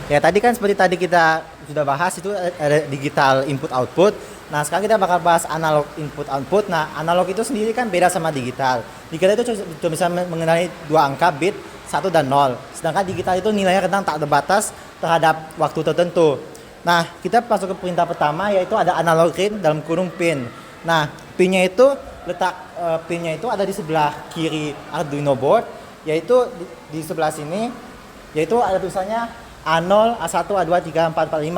Ya tadi kan seperti tadi kita sudah bahas itu ada digital input output. Nah sekarang kita bakal bahas analog input output. Nah analog itu sendiri kan beda sama digital. Digital itu cuma bisa mengenali dua angka bit 1 dan 0. Sedangkan digital itu nilainya kadang tak terbatas terhadap waktu tertentu. Nah kita masuk ke perintah pertama yaitu ada analog read dalam kurung pin. Nah pinnya itu letak pinnya itu ada di sebelah kiri Arduino board, yaitu di sebelah sini, yaitu ada tulisannya A0, A1, A2, A3, A4, A5.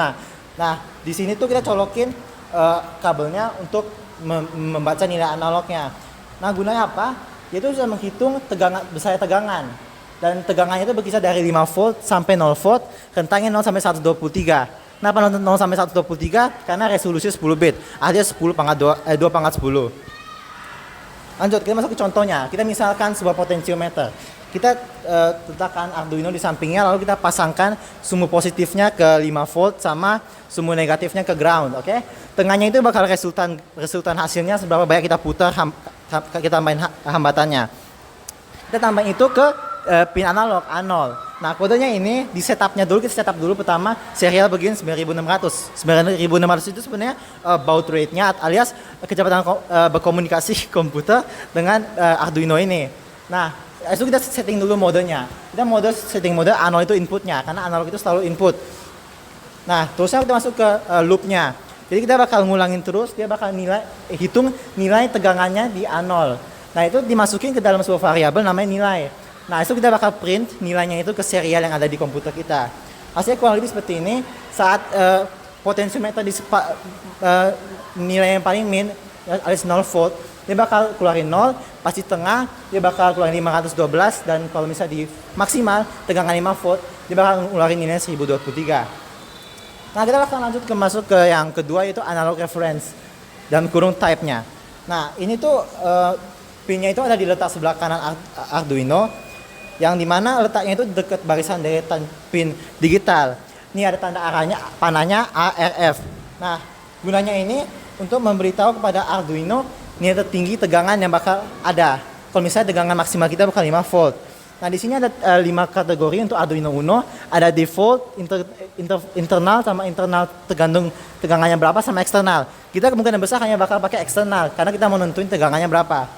Nah, di sini tuh kita colokin kabelnya untuk membaca nilai analognya. Nah, gunanya apa? Yaitu sudah menghitung besar tegangan. Dan tegangannya itu berkisar dari 5 volt sampai 0 volt, rentangnya 0 sampai 123. Kenapa 0 sampai 123? Karena resolusi 10 bit, artinya 2 pangkat 10. Lanjut, kita masuk ke contohnya. Kita misalkan sebuah potentiometer. Kita letakkan Arduino di sampingnya, lalu kita pasangkan sumbu positifnya ke 5 volt sama sumbu negatifnya ke ground, oke? Tengahnya itu bakal resultan hasilnya seberapa banyak kita putar, kita tambahin hambatannya. Kita tambahin itu ke pin analog A0. Nah, kodenya ini di setupnya dulu, kita setup dulu pertama serial begin 9600. 9600 itu sebenarnya baud rate-nya alias kecepatan berkomunikasi komputer dengan Arduino ini. Nah, itu kita setting dulu modenya. Kita setting mode A0 itu inputnya, karena analog itu selalu input. Nah, terusnya kita masuk ke loopnya. Jadi kita bakal ngulangin terus, dia bakal hitung nilai tegangannya di A0. Nah, itu dimasukin ke dalam sebuah variabel namanya nilai. Nah, itu kita bakal print nilainya itu ke serial yang ada di komputer kita. Hasilnya kurang lebih seperti ini. Saat potensiometer di nilai yang paling min alias 0 volt, dia bakal keluarin 0, pas di tengah dia bakal keluarin 512, dan kalau misalnya di maksimal tegangan 5 volt, dia bakal ngeluarin nilai 1023. Nah, kita bakal lanjut masuk ke yang kedua, yaitu analog reference dan kurung type-nya. Nah, ini tuh pinnya itu ada di letak sebelah kanan Arduino, yang dimana letaknya itu dekat barisan deretan pin digital. Ini ada tanda arahnya, panahnya ARF. Nah, gunanya ini untuk memberitahu kepada Arduino nilai tertinggi tegangan yang bakal ada. Kalau misalnya tegangan maksimal kita bakal 5 volt. Nah, di sini ada 5 kategori untuk Arduino Uno. Ada default, internal sama internal tergantung tegangannya berapa, sama eksternal. Kita kemungkinan besar hanya bakal pakai eksternal karena kita mau nentuin tegangannya berapa.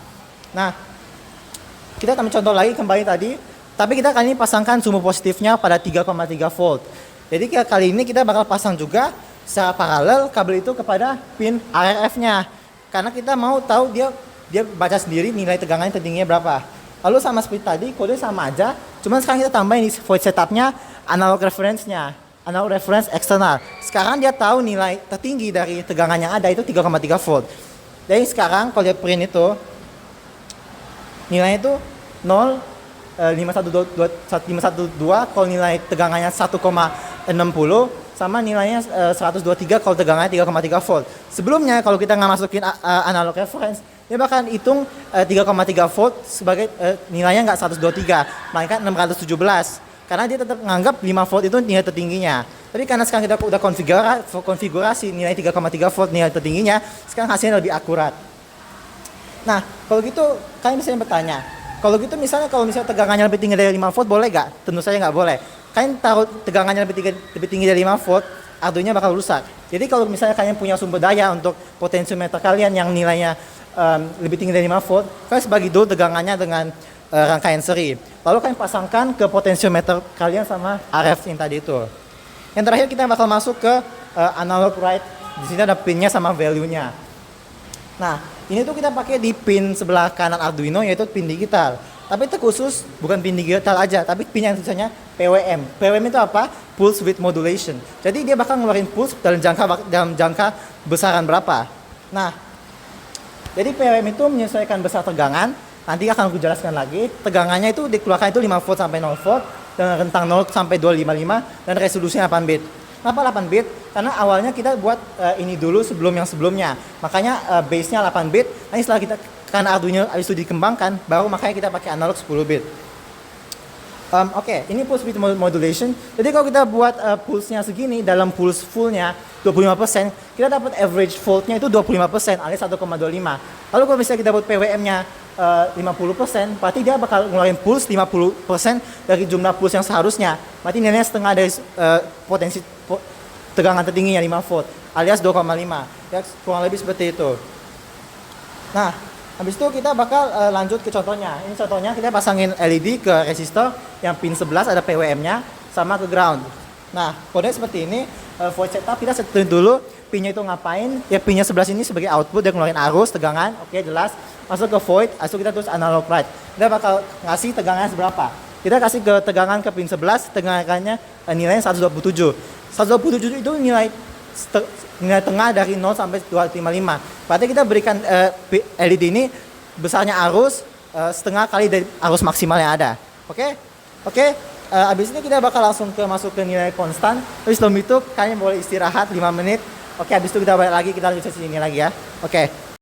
Nah, kita ambil contoh lagi kembali tadi, tapi kita kali ini pasangkan sumbu positifnya pada 3,3 volt. Jadi kali ini kita bakal pasang juga secara paralel kabel itu kepada pin ARF-nya. Karena kita mau tahu dia baca sendiri nilai tegangannya tertingginya berapa. Lalu sama seperti tadi, kode sama aja, cuman sekarang kita tambahin di void setupnya analog reference-nya, analog reference eksternal. Sekarang dia tahu nilai tertinggi dari tegangan yang ada itu 3,3 volt. Jadi sekarang kalau dia print itu nilainya itu 0, 512, kalau nilai tegangannya 1,60, sama nilainya 123 kalau tegangannya 3,3 volt. Sebelumnya kalau kita nggak masukin analog reference, dia bakal hitung 3,3 volt sebagai nilainya nggak 123, melainkan 617. Karena dia tetap menganggap 5 volt itu nilai tertingginya. Tapi karena sekarang kita udah konfigurasi nilai 3,3 volt nilai tertingginya, sekarang hasilnya lebih akurat. Nah, kalau gitu kalian bisa bertanya, kalau misalnya tegangannya lebih tinggi dari 5 volt boleh nggak? Tentu saja nggak boleh. Kalian taruh tegangannya lebih tinggi dari 5 volt, Arduino bakal rusak. Jadi kalau misalnya kalian punya sumber daya untuk potensiometer kalian yang nilainya lebih tinggi dari 5 volt, kalian bagi dulu tegangannya dengan rangkaian seri. Lalu kalian pasangkan ke potensiometer kalian sama RF yang tadi itu. Yang terakhir kita bakal masuk ke analog write. Di sini ada pinnya sama value-nya. Nah, ini tuh kita pakai di pin sebelah kanan Arduino, yaitu pin digital. Tapi itu khusus bukan pin digital aja, tapi pin yang tulisannya PWM. PWM itu apa? Pulse width modulation. Jadi dia bakal ngeluarin pulse dalam jangka besaran berapa. Nah, jadi PWM itu menyesuaikan besar tegangan. Nanti akan aku jelaskan lagi. Tegangannya itu dikeluarkan itu 5 volt sampai 0 volt dengan rentang 0 sampai 255 dan resolusinya 8 bit. Kenapa 8 bit? Karena awalnya kita buat ini dulu sebelum yang sebelumnya. Makanya base-nya 8 bit. Nanti setelah kita karena Arduino habis itu dikembangkan, baru makanya kita pakai analog 10 bit. Oke, ini pulse width modulation. Jadi kalau kita buat pulse-nya segini, dalam pulse full-nya 25%, kita dapat average volt-nya itu 25%, alias 1,25. Lalu kalau misalnya kita buat PWM-nya 50%, berarti dia bakal ngeluarin puls 50% dari jumlah puls yang seharusnya. Berarti nilainya setengah dari potensi tegangan tertingginya 5 volt alias 2,5. Ya, kurang lebih seperti itu. Nah, habis itu kita bakal lanjut ke contohnya. Ini contohnya kita pasangin LED ke resistor yang pin 11 ada PWM-nya sama ke ground. Nah, kode seperti ini. Void setup kita setuin dulu pinnya itu ngapain. Ya, pinnya 11 ini sebagai output dia ngeluarin arus, tegangan. Oke, jelas. Masuk ke void, masuk kita terus analog right. Kita bakal ngasih tegangannya seberapa. Kita kasih ke tegangan ke pin 11, tegangannya nilainya 127. 127 itu nilai tengah dari 0 sampai 255. Berarti kita berikan LED ini besarnya arus setengah kali dari arus maksimal yang ada. Oke? Abis ini kita bakal langsung masuk ke nilai konstan. Terus sebelum itu kalian boleh istirahat 5 menit. Oke, abis itu kita balik lagi, kita lanjut sesi ini lagi ya. Oke.